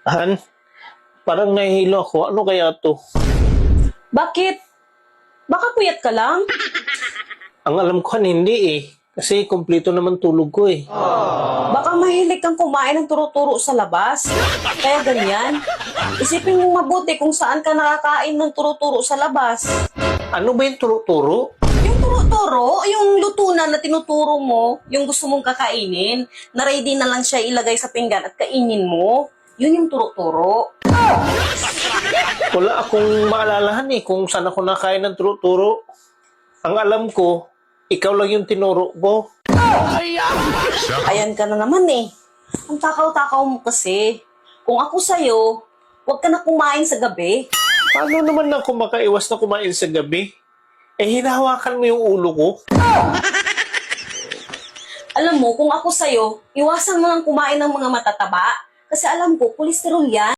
Han, parang nahihilo ako. Ano kaya to? Bakit? Baka puyat ka lang? Ang alam ko, Han, hindi eh. Kasi kumpleto naman tulog ko eh. Baka mahilig kang kumain ng turo-turo sa labas. Kaya ganyan. Isipin mo mabuti kung saan ka nakakain ng turo-turo sa labas. Ano ba yung turo-turo? Yung turo-turo, yung lutunan na tinuturo mo, yung gusto mong kakainin, na ready na lang siya ilagay sa pinggan at kainin mo, yun yung turo-turo. Wala akong maalalahan eh kung saan ako nakain ng turo-turo. Ang alam ko, ikaw lang yung tinuro ko. Ayan ka na naman eh. Ang takaw-takaw mo kasi. Kung ako sa'yo, huwag ka na kumain sa gabi. Paano naman ako makaiwas na kumain sa gabi? Eh, hinahawakan mo yung ulo ko. Alam mo, kung ako sa'yo, iwasan mo lang kumain ng mga matataba. Kasi alam ko, kolesterol yan.